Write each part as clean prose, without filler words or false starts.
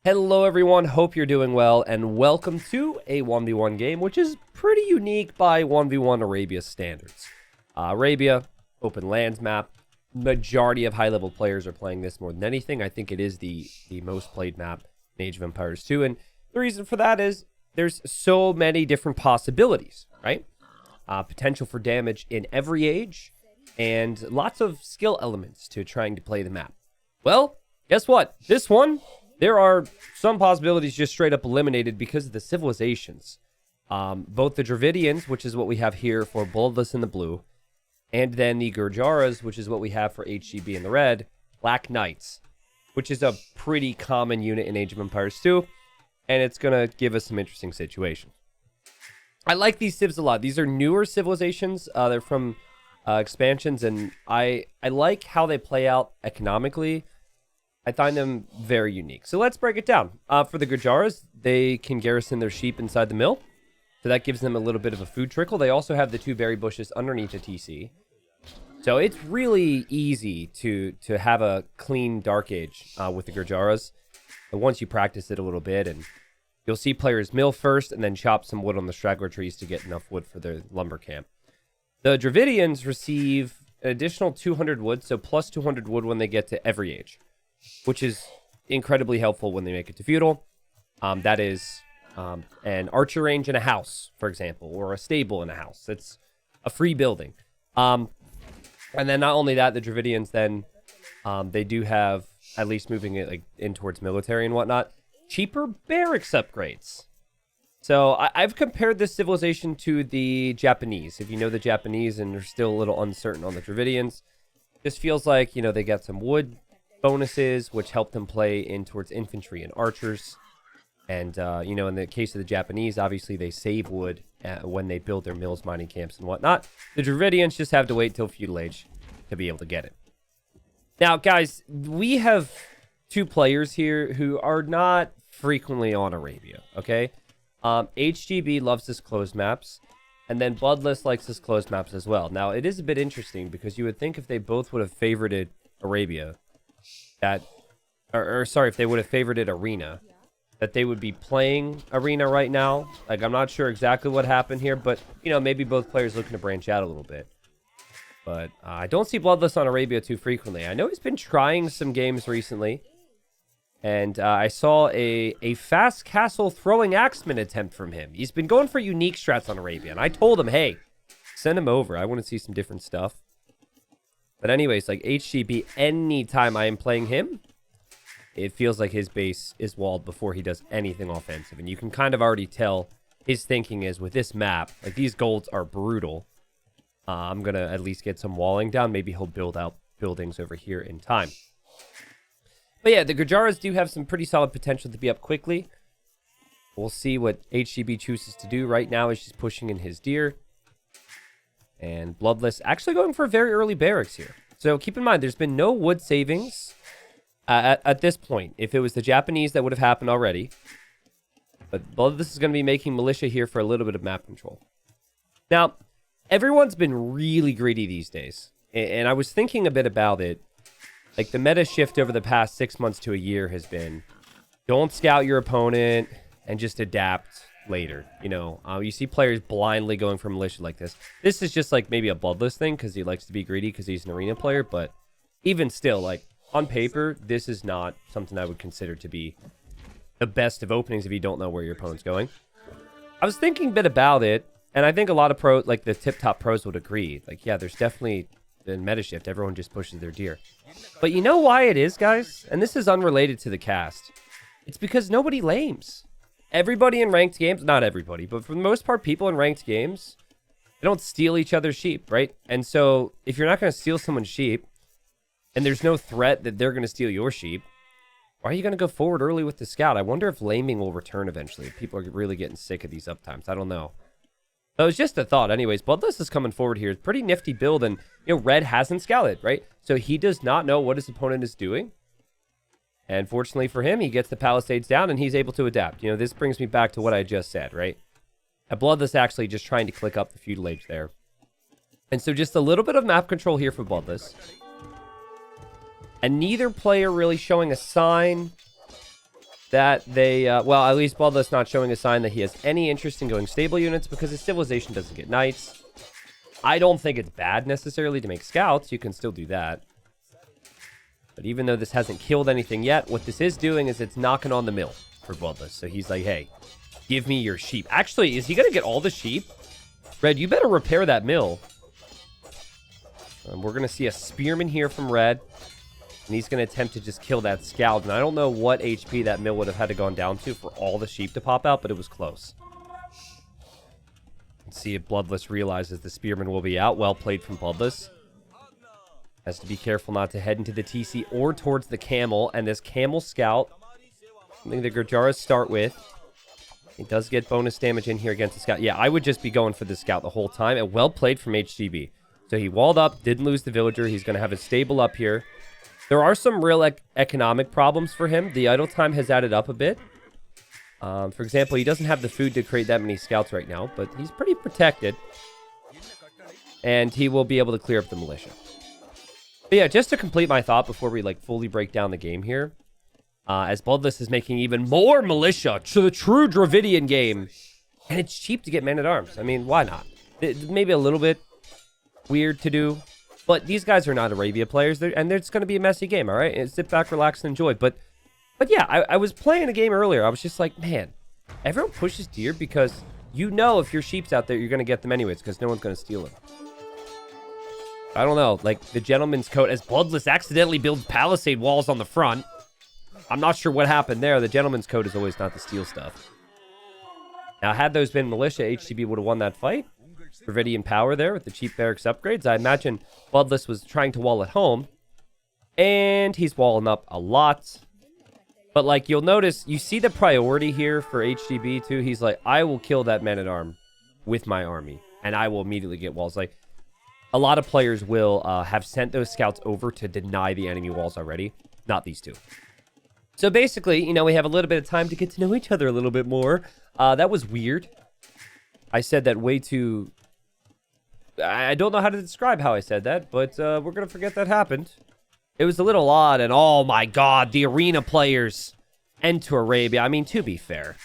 Hello everyone, hope you're doing well, and welcome to a 1v1 game, which is pretty unique by 1v1 Arabia standards. Arabia, open lands map, majority of high-level players are playing this more than anything. I think it is the most played map in Age of Empires 2, and the reason for that is there's so many different possibilities, right? Potential for damage in every age, and lots of skill elements to trying to play the map. Well, guess what? This one, there are some possibilities just straight up eliminated because of the civilizations. Both the Dravidians, which is what we have here for Bloodless in the blue, and then the Gurjaras, which is what we have for HGB in the red, Black Knights, which is a pretty common unit in Age of Empires 2, and it's going to give us some interesting situations. I like these civs a lot. These are newer civilizations. They're from expansions, and I like how they play out economically. I find them very unique. So let's break it down. For the Gurjaras, they can garrison their sheep inside the mill. So that gives them a little bit of a food trickle. They also have the two berry bushes underneath the TC. So it's really easy to have a clean Dark Age with the Gurjaras. But once you practice it a little bit, and you'll see players mill first and then chop some wood on the straggler trees to get enough wood for their lumber camp. The Dravidians receive an additional 200 wood, so plus 200 wood when they get to every age, which is incredibly helpful when they make it to feudal. That is an archer range in a house, for example, or a stable in a house. It's a free building. And then not only that, the Dravidians then, they do have, at least moving it like in towards military and whatnot, cheaper barracks upgrades. So I've compared this civilization to the Japanese. If you know the Japanese and are still a little uncertain on the Dravidians, this feels like, you know, they got some wood bonuses, which help them play in towards infantry and archers. And, you know, in the case of the Japanese, obviously they save wood when they build their mills, mining camps, and whatnot. The Dravidians just have to wait till feudal age to be able to get it. Now, guys, we have two players here who are not frequently on Arabia, okay? HGB loves his closed maps, and then Bloodless likes his closed maps as well. Now, it is a bit interesting because you would think if they both would have favorited Arabia, that, or sorry, if they would have favorited Arena, that they would be playing Arena right now. Like, I'm not sure exactly what happened here, but, you know, maybe both players looking to branch out a little bit. But I don't see Bloodless on Arabia too frequently. I know he's been trying some games recently, and I saw a fast castle throwing axeman attempt from him. He's been going for unique strats on Arabia, and I told him, hey, send him over. I want to see some different stuff. But anyways, like HGB, anytime I am playing him, it feels like his base is walled before he does anything offensive. And you can kind of already tell his thinking is with this map, like these golds are brutal. I'm going to at least get some walling down. Maybe he'll build out buildings over here in time. But yeah, the Gurjaras do have some pretty solid potential to be up quickly. We'll see what HGB chooses to do. Right now, he's just pushing in his deer. And Bloodless actually going for very early barracks here. So keep in mind, there's been no wood savings at this point. If it was the Japanese, that would have happened already. But Bloodless is going to be making militia here for a little bit of map control. Now, everyone's been really greedy these days. And I was thinking a bit about it. Like, the meta shift over the past 6 months to a year has been, don't scout your opponent and just adapt later. You know, you see players blindly going for militia like this. This is just like maybe a Bloodless thing because he likes to be greedy because he's an arena player. But even still, like, on paper, this is not something I would consider to be the best of openings if you don't know where your opponent's going. I was thinking a bit about it, and I think a lot of pros, like the tip-top pros, would agree. Like, yeah, there's definitely the meta shift. Everyone just pushes their deer. But you know why it is, guys? And this is unrelated to the cast. It's because nobody lames. Everybody in ranked games, not everybody, but for the most part, people in ranked games, they don't steal each other's sheep, right? And so if you're not going to steal someone's sheep, and there's no threat that they're going to steal your sheep, why are you going to go forward early with the scout? I wonder if laming will return eventually. If people are really getting sick of these uptimes. I don't know. That was just a thought. Anyways, Bloodless is coming forward here. Pretty nifty build, and, you know, Red hasn't scouted, right? So he does not know what his opponent is doing. And fortunately for him, he gets the Palisades down, and he's able to adapt. You know, this brings me back to what I just said, right? Bloodless actually just trying to click up the feudal age there. And so just a little bit of map control here for Bloodless. And neither player really showing a sign that they, well, at least Bloodless not showing a sign that he has any interest in going stable units because his civilization doesn't get knights. I don't think it's bad necessarily to make scouts. You can still do that. But even though this hasn't killed anything yet, what this is doing is it's knocking on the mill for Bloodless. So he's like, hey, give me your sheep. Actually, is he going to get all the sheep? Red, you better repair that mill. We're going to see a spearman here from Red. And he's going to attempt to just kill that scout. And I don't know what HP that mill would have had to gone down to for all the sheep to pop out, but it was close. Let's see if Bloodless realizes the spearman will be out. Well played from Bloodless. Has to be careful not to head into the TC or towards the camel. And this camel scout, something the Gurjaras start with. It does get bonus damage in here against the scout. Yeah, I would just be going for the scout the whole time. And well played from HGB. So he walled up, didn't lose the villager. He's going to have a stable up here. There are some real economic problems for him. The idle time has added up a bit. For example, he doesn't have the food to create that many scouts right now, but he's pretty protected. And he will be able to clear up the militia. But yeah, just to complete my thought before we fully break down the game here. As Bloodless is making even more militia to the true Dravidian game. And it's cheap to get men-at-arms. I mean, why not? Maybe a little bit weird to do. But these guys are not Arabia players, and it's going to be a messy game, all right? And sit back, relax, and enjoy. But yeah, I was playing a game earlier. I was just like, man, everyone pushes deer because you know if your sheep's out there, you're going to get them anyways because no one's going to steal them. I don't know, the gentleman's coat, as Bloodless accidentally builds palisade walls on the front. I'm not sure what happened there. The gentleman's coat is always not the steal stuff. Now, had those been militia, HCB would have won that fight. Dravidian power there with the cheap barracks upgrades. I imagine Bloodless was trying to wall at home. And he's walling up a lot. But you'll notice, you see the priority here for HGB too. He's like, I will kill that man-at-arm with my army. And I will immediately get walls. A lot of players will have sent those scouts over to deny the enemy walls already. Not these two. So basically, we have a little bit of time to get to know each other a little bit more. That was weird. I said that way too... I don't know how to describe how I said that, but we're going to forget that happened. It was a little odd, and oh my god, the arena players enter Arabia. I mean, to be fair,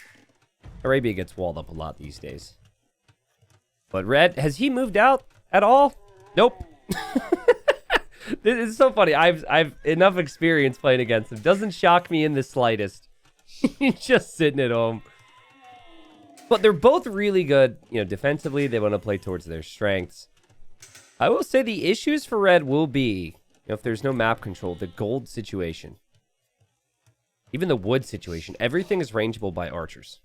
Arabia gets walled up a lot these days. But Red, has he moved out at all? Nope. This is so funny. I've enough experience playing against him. Doesn't shock me in the slightest. He's just sitting at home. But they're both really good, defensively. They want to play towards their strengths. I will say the issues for Red will be, if there's no map control, the gold situation. Even the wood situation. Everything is rangeable by archers.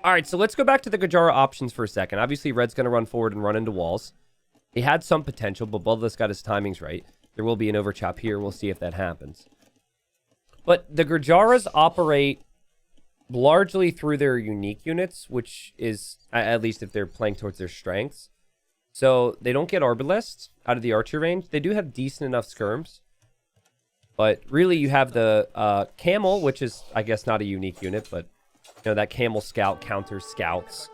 All right, so let's go back to the Gurjara options for a second. Obviously, Red's going to run forward and run into walls. He had some potential, but Bloodless got his timings right. There will be an overchop here. We'll see if that happens. But the Gurjaras operate largely through their unique units, which is, at least if they're playing towards their strengths. So they don't get arbalists out of the archer range. They do have decent enough skirms. But really you have the camel, which is, I guess, not a unique unit, but that camel scout counters scouts.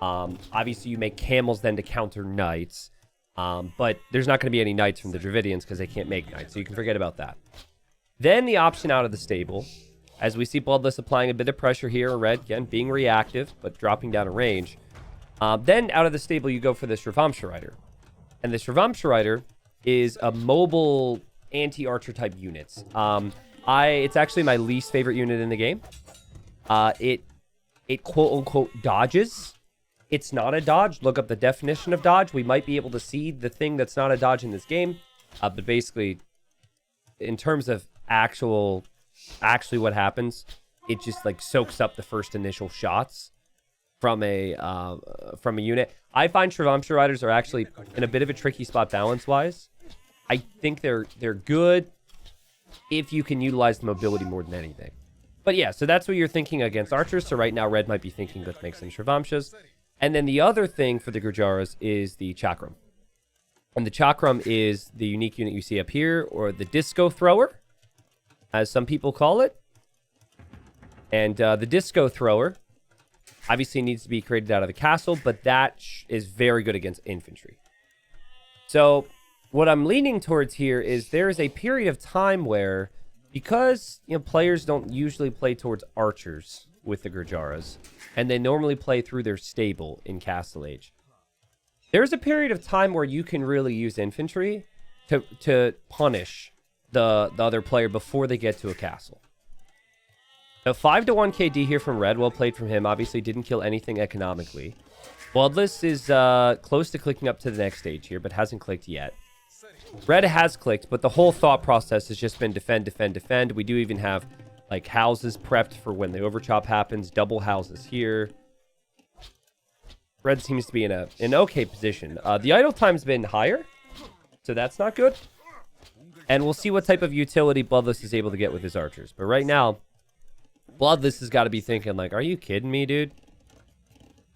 Obviously you make camels then to counter knights. But there's not going to be any knights from the Dravidians because they can't make knights, so you can forget about that. Then the option out of the stable, as we see Bloodless applying a bit of pressure here, Red, again, being reactive, but dropping down a range. Then out of the stable, you go for the Shravamsha Rider. And the Shravamsha Rider is a mobile anti-archer type unit. It's actually my least favorite unit in the game. It quote-unquote dodges. It's not a dodge. Look up the definition of dodge. We might be able to see the thing that's not a dodge in this game. But basically, in terms of actually what happens, it just soaks up the first initial shots from a unit. I find Shravamsha Riders are actually in a bit of a tricky spot balance-wise. I think they're good if you can utilize the mobility more than anything. But yeah, so that's what you're thinking against archers. So right now, Red might be thinking, let's make some Shravamshas. And then the other thing for the Gurjaras is the Chakram. And the Chakram is the unique unit you see up here, or the disco thrower, as some people call it. And the disco thrower obviously needs to be created out of the castle, but that is very good against infantry. So what I'm leaning towards here is there is a period of time where because, players don't usually play towards archers with the Gurjaras, and they normally play through their stable in Castle Age. There's a period of time where you can really use infantry to punish the other player before they get to a castle. Now, 5-1 KD here from Red. Well played from him. Obviously didn't kill anything economically. Bloodless is close to clicking up to the next stage here, but hasn't clicked yet. Red has clicked, but the whole thought process has just been defend, defend, defend. We do even have like houses prepped for when the overchop happens. Double houses here. Red seems to be in an okay position. The idle time's been higher, so that's not good. And we'll see what type of utility Bloodless is able to get with his archers. But right now, Bloodless has got to be thinking like, are you kidding me, dude?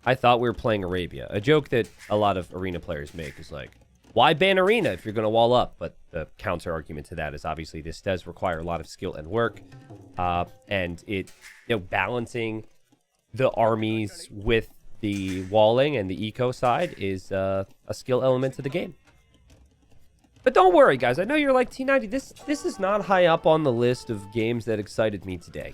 I thought we were playing Arabia. A joke that a lot of arena players make is like, why ban arena if you're going to wall up? But the counter argument to that is obviously this does require a lot of skill and work. And it, balancing the armies with the walling and the eco side is a skill element to the game. But don't worry, guys. I know you're like, T90, this is not high up on the list of games that excited me today.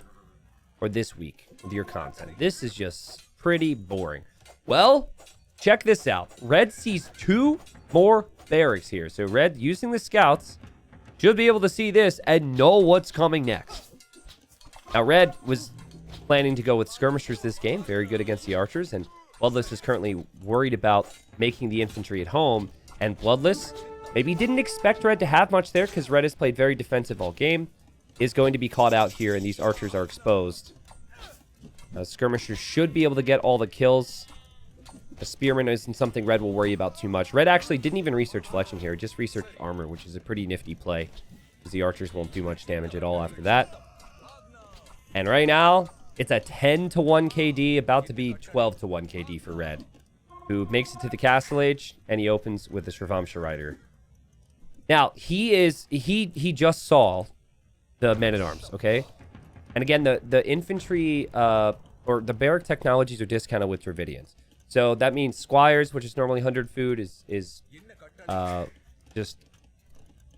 Or this week with your content. This is just pretty boring. Well, check this out. Red sees 2 more barracks here. So Red, using the scouts, should be able to see this and know what's coming next. Now, Red was planning to go with skirmishers this game. Very good against the archers. And Bloodless is currently worried about making the infantry at home. And Bloodless maybe didn't expect Red to have much there because Red has played very defensive all game. Is going to be caught out here, and these archers are exposed. Skirmishers should be able to get all the kills. A spearman isn't something Red will worry about too much. Red actually didn't even research fletching here, just researched armor, which is a pretty nifty play, because the archers won't do much damage at all after that. And right now, it's a 10-1 KD, about to be 12-1 KD for Red, who makes it to the Castle Age, and he opens with the Shravamsha Rider. Now, he just saw the men-at-arms, okay? And again, the infantry, or the barrack technologies are discounted with Dravidians. So that means squires, which is normally 100 food, is just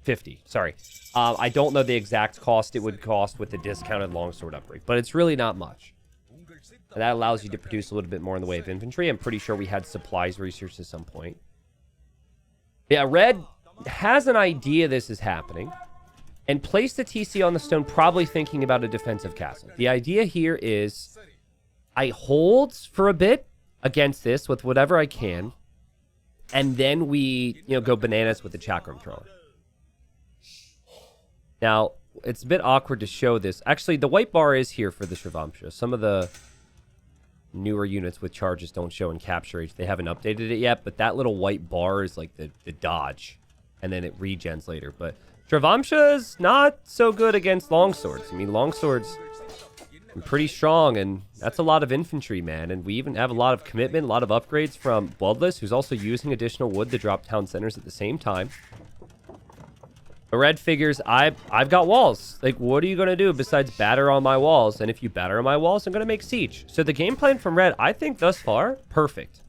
50. Sorry. I don't know the exact cost it would cost with the discounted longsword upgrade, but it's really not much. And that allows you to produce a little bit more in the way of infantry. I'm pretty sure we had supplies research at some point. Yeah, Red has an idea this is happening. And placed the TC on the stone, probably thinking about a defensive castle. The idea here is I hold for a bit against this with whatever I can. And then we, go bananas with the chakram thrower. Now, it's a bit awkward to show this. Actually, the white bar is here for the Shravamsha. Some of the newer units with charges don't show in capture age. They haven't updated it yet, but that little white bar is like the dodge. And then it regens later, but Shravamsha is not so good against longswords. I mean, longswords are pretty strong, and that's a lot of infantry, man. And we even have a lot of commitment, a lot of upgrades from Bloodless, who's also using additional wood to drop town centers at the same time. But Red figures, I've got walls. Like, what are you going to do besides batter on my walls? And if you batter on my walls, I'm going to make siege. So the game plan from Red, I think thus far, perfect.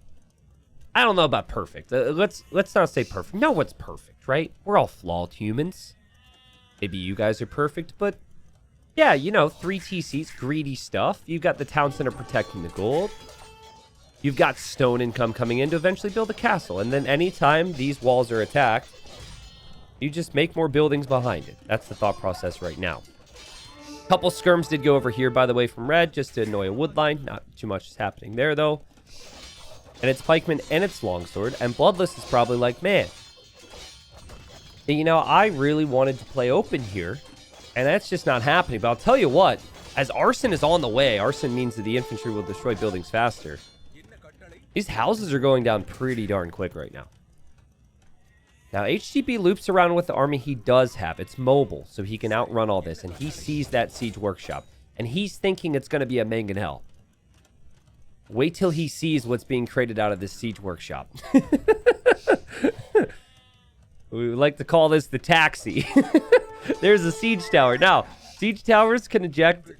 I don't know about perfect. Let's not say perfect. No one's perfect, right? We're all flawed humans. Maybe you guys are perfect, but yeah, 3 TCs, greedy stuff. You've got the town center protecting the gold. You've got stone income coming in to eventually build a castle. And then anytime these walls are attacked, you just make more buildings behind it. That's the thought process right now. A couple skirms did go over here, by the way, from Red, just to annoy a wood line. Not too much is happening there, though. And it's pikeman and it's longsword. And Bloodless is probably like, man, I really wanted to play open here. And that's just not happening. But I'll tell you what, as arson is on the way, arson means that the infantry will destroy buildings faster. These houses are going down pretty darn quick right now. Now, HTB loops around with the army he does have. It's mobile, so he can outrun all this. And he sees that siege workshop. And he's thinking it's going to be a mangonel. Wait till he sees what's being created out of this siege workshop. We would like to call this the taxi. There's a siege tower. Now, siege towers can eject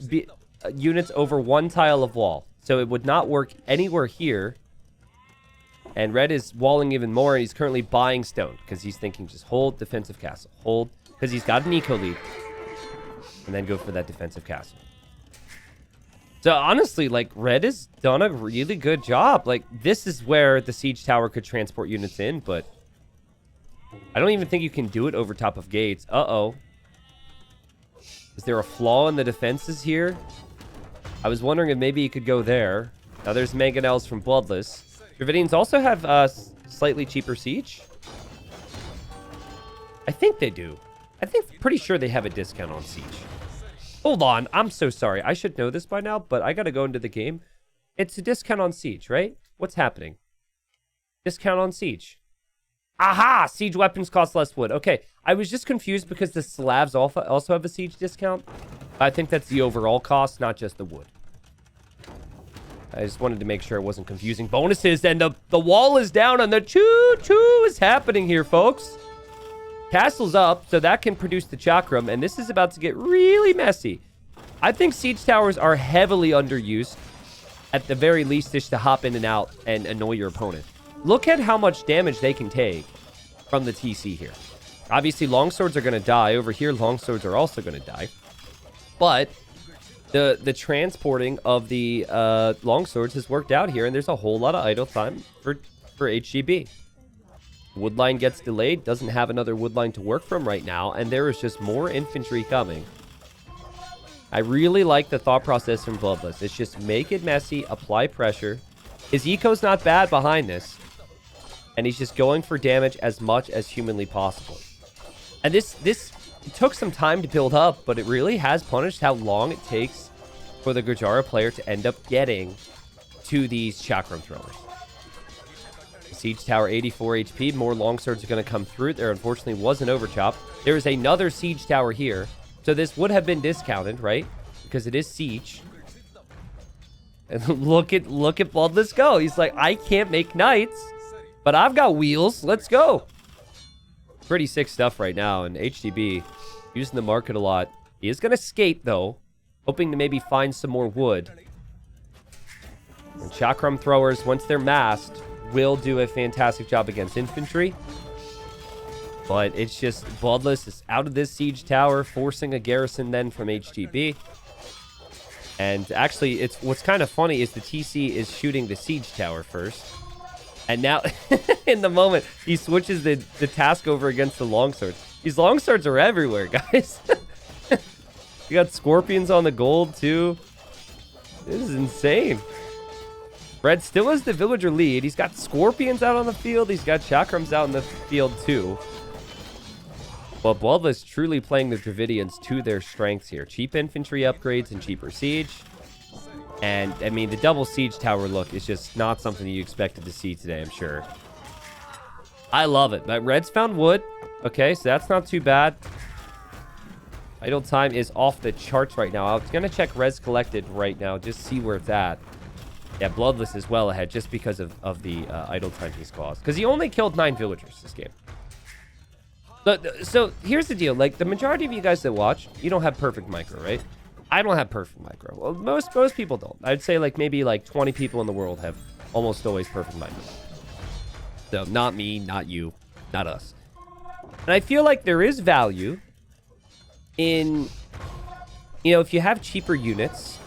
units over 1 tile of wall. So it would not work anywhere here. And Red is walling even more, and he's currently buying stone. Because he's thinking just hold defensive castle. Hold. Because he's got an eco lead. and then go for that defensive castle. So honestly, like, red has done a really good job. Like, this is where the siege tower could transport units in, but I don't even think you can do it over top of gates. Uh-oh. Is there a flaw in the defenses here? I was wondering if maybe you could go there. Now there's mangonels from Bloodless. Dravidians also have slightly cheaper siege. I think they do. Pretty sure they have a discount on siege. Hold on, I'm so sorry. I should know this by now, but I gotta go into the game. It's a discount on siege, right? What's happening? Discount on siege. Aha! Siege weapons cost less wood. Okay, I was just confused because the Slavs also have a siege discount. I think that's the overall cost, not just the wood. I just wanted to make sure it wasn't confusing. Bonuses, and the wall is down, and the choo-choo is happening here, folks. Castle's up, so that can produce the chakram, and this is about to get really messy. I think siege towers are heavily underused. At the very least, just to hop in and out and annoy your opponent. Look at how much damage they can take from the TC here. Obviously, longswords are going to die. Over here, longswords are also going to die. But the transporting of the longswords has worked out here, and there's a whole lot of idle time for HGB. Woodline gets delayed, doesn't have another woodline to work from right now, and there is just more infantry coming. I really like the thought process from Bloodless. It's just make it messy, apply pressure. His eco's not bad behind this, and he's just going for damage as much as humanly possible. And this it took some time to build up, but it really has punished how long it takes for the Gurjara player to end up getting to these chakram throwers. Siege tower 84 HP. More longswords are going to come through. There unfortunately was an overchop. There is another siege tower here. So this would have been discounted, right? Because it is siege. And look at Bloodless go. He's like, I can't make knights, but I've got wheels. Let's go. Pretty sick stuff right now. And HDB using the market a lot. He is going to skate, though, hoping to maybe find some more wood. And chakram throwers, once they're massed, will do a fantastic job against infantry. But it's just Bloodless is out of this siege tower, forcing a garrison then from HGB. And actually, it's what's kind of funny is the TC is shooting the siege tower first. And now, in the moment, he switches the task over against the longswords. These longswords are everywhere, guys. You got scorpions on the gold, too. This is insane. Red still has the villager lead. He's got scorpions out on the field. He's got chakrams out in the field, too. But Bloodless truly playing the Dravidians to their strengths here. Cheap infantry upgrades and cheaper siege. And, I mean, the double siege tower look is just not something you expected to see today, I'm sure. I love it. But Red's found wood. Okay, so that's not too bad. Idle time is off the charts right now. I was going to check res collected right now, just see where it's at. Yeah, Bloodless is well ahead just because of the idle time he's caused. Because he only killed 9 villagers this game. So here's the deal. Like, the majority of you guys that watch, you don't have perfect micro, right? I don't have perfect micro. Well, most people don't. I'd say like maybe like 20 people in the world have almost always perfect micro. So not me, not you, not us. And I feel like there is value in, you know, if you have cheaper units,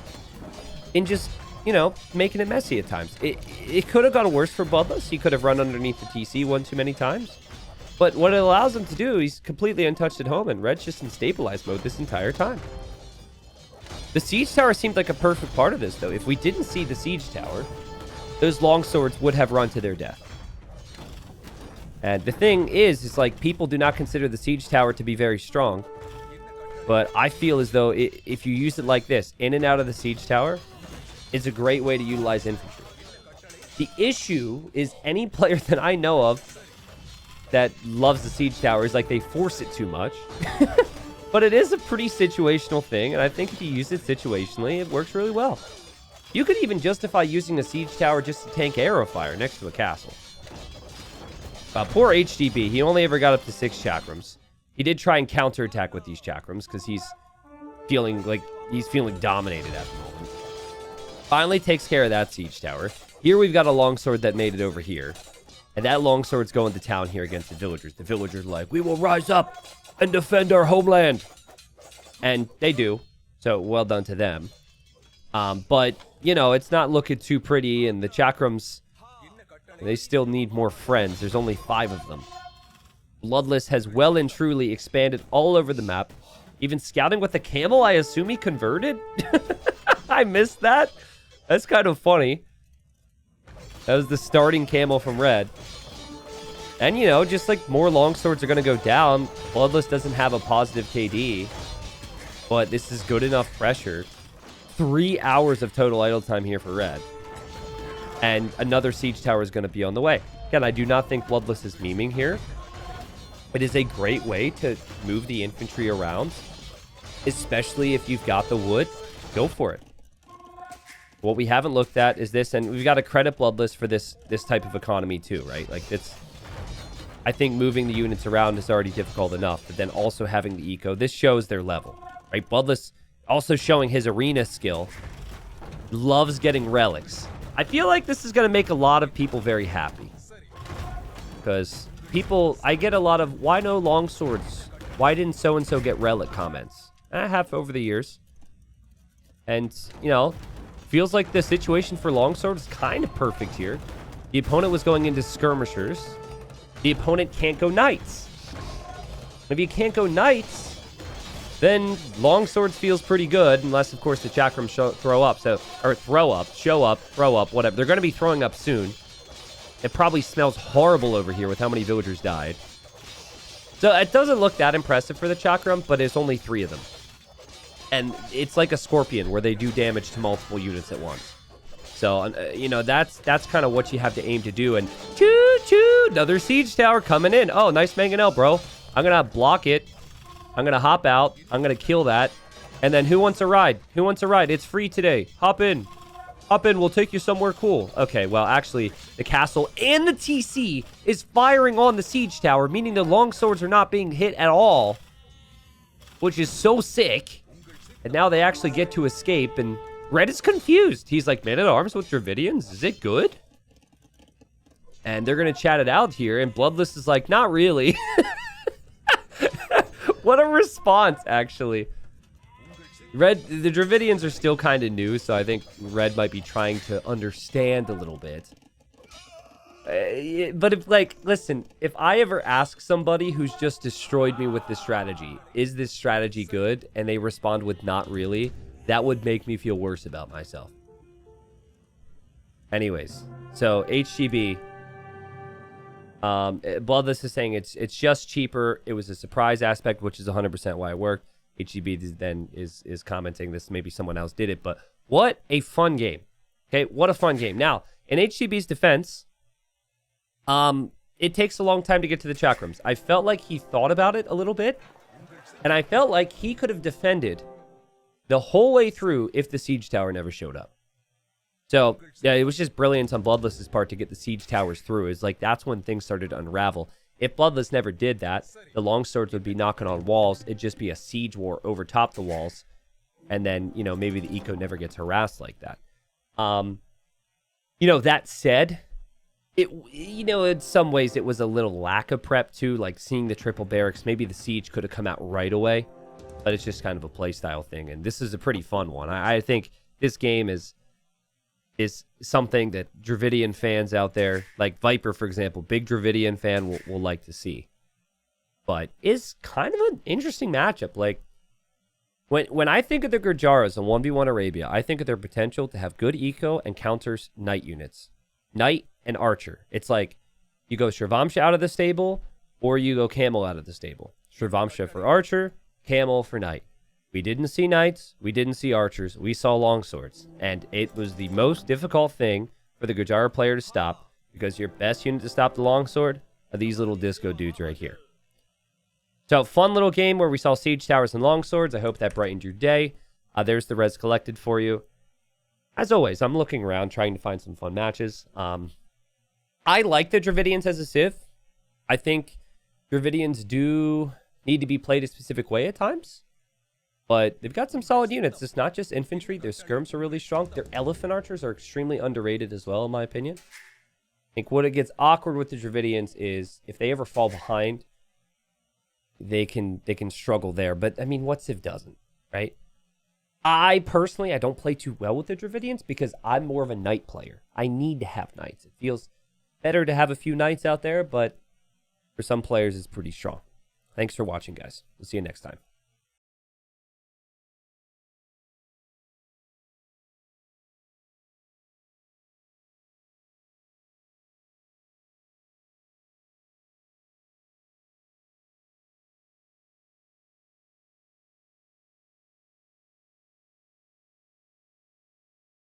in just, you know, making it messy at times. It could have gone worse for Bloodless. He could have run underneath the TC one too many times. But what it allows him to do, he's completely untouched at home, and Red's just in stabilized mode this entire time. The siege tower seemed like a perfect part of this, though. If we didn't see the siege tower, those longswords would have run to their death. And the thing is like people do not consider the siege tower to be very strong. But I feel as though if you use it like this, in and out of the siege tower, it's a great way to utilize infantry. The issue is any player that I know of that loves the siege tower is like they force it too much. But it is a pretty situational thing, and I think if you use it situationally, it works really well. You could even justify using a siege tower just to tank arrow fire next to a castle. Poor HDB, he only ever got up to 6 chakrams. He did try and counterattack with these chakrams because he's feeling dominated at the moment. Finally takes care of that siege tower. Here we've got a longsword that made it over here. And that longsword's going to town here against the villagers. The villagers are like, we will rise up and defend our homeland. And they do. So well done to them. But, you know, it's not looking too pretty. And the Chakrams, they still need more friends. There's only 5 of them. Bloodless has well and truly expanded all over the map. Even scouting with the camel, I assume he converted? I missed that. That's kind of funny. That was the starting camel from red. And, you know, just like more longswords are going to go down. Bloodless doesn't have a positive KD. But this is good enough pressure. 3 hours of total idle time here for red. And another siege tower is going to be on the way. Again, I do not think Bloodless is memeing here. It is a great way to move the infantry around. Especially if you've got the wood. Go for it. What we haven't looked at is this. And we've got to credit Bloodless for this type of economy too, right? Like, it's... I think moving the units around is already difficult enough. But then also having the eco. This shows their level. Right? Bloodless also showing his arena skill. Loves getting relics. I feel like this is going to make a lot of people very happy. Because people... I get a lot of, why no longswords? Why didn't so-and-so get relic comments? I have over the years. And, you know, feels like the situation for longsword is kind of perfect here. The opponent was going into skirmishers. The opponent can't go knights. If you can't go knights, then longswords feels pretty good, unless, of course, the Chakram show up, throw up, whatever. They're going to be throwing up soon. It probably smells horrible over here with how many villagers died. So it doesn't look that impressive for the Chakram, but it's only 3 of them. And it's like a scorpion where they do damage to multiple units at once. So, you know, that's kind of what you have to aim to do. And choo-choo, another siege tower coming in. Oh, nice mangonel, bro. I'm going to block it. I'm going to hop out. I'm going to kill that. And then who wants a ride? Who wants a ride? It's free today. Hop in. Hop in. We'll take you somewhere cool. Okay, well, actually, the castle and the TC is firing on the siege tower, meaning the longswords are not being hit at all, which is so sick. And now they actually get to escape, and Red is confused. He's like, man-at-arms with Dravidians? Is it good? And they're going to chat it out here, and Bloodless is like, not really. What a response, actually. Red, the Dravidians are still kind of new, so I think Red might be trying to understand a little bit. But if, like, listen, if I ever ask somebody who's just destroyed me with this strategy, is this strategy good? And they respond with not really, that would make me feel worse about myself. Anyways, so HGB. Bloodless is saying it's just cheaper. It was a surprise aspect, which is 100% why it worked. HGB then is commenting this. Maybe someone else did it, but what a fun game. Okay, what a fun game. Now, in HGB's defense, it takes a long time to get to the Chakrams. I felt like he thought about it a little bit, and I felt like he could have defended the whole way through if the siege tower never showed up. So, yeah, it was just brilliant on Bloodless's part to get the siege towers through. It's like that's when things started to unravel. If Bloodless never did that, the longswords would be knocking on walls. It'd just be a siege war over top the walls. And then, you know, maybe the eco never gets harassed like that. You know, that said, you know, in some ways it was a little lack of prep too, like seeing the triple barracks. Maybe the siege could have come out right away, but it's just kind of a playstyle thing. And this is a pretty fun one. I think this game is something that Dravidian fans out there, like Viper, for example, big Dravidian fan will like to see. But is kind of an interesting matchup. Like, when I think of the Gurjaras in 1v1 Arabia, I think of their potential to have good eco and counters knight units. Knight and archer. It's like, you go Shravamsha out of the stable, or you go camel out of the stable. Shravamsha for archer, camel for knight. We didn't see knights. We didn't see archers. We saw longswords. And it was the most difficult thing for the Gurjara player to stop, because your best unit to stop the longsword are these little disco dudes right here. So, fun little game where we saw siege towers and longswords. I hope that brightened your day. There's the res collected for you. As always, I'm looking around trying to find some fun matches. I like the Dravidians as a civ. I think Dravidians do need to be played a specific way at times. But they've got some solid units. It's not just infantry. Their skirms are really strong. Their elephant archers are extremely underrated as well, in my opinion. I think what it gets awkward with the Dravidians is if they ever fall behind, they can struggle there. But, I mean, what civ doesn't? right? I personally, I don't play too well with the Dravidians because I'm more of a knight player. I need to have knights. It feels better to have a few knights out there, but for some players, it's pretty strong. Thanks for watching, guys. We'll see you next time.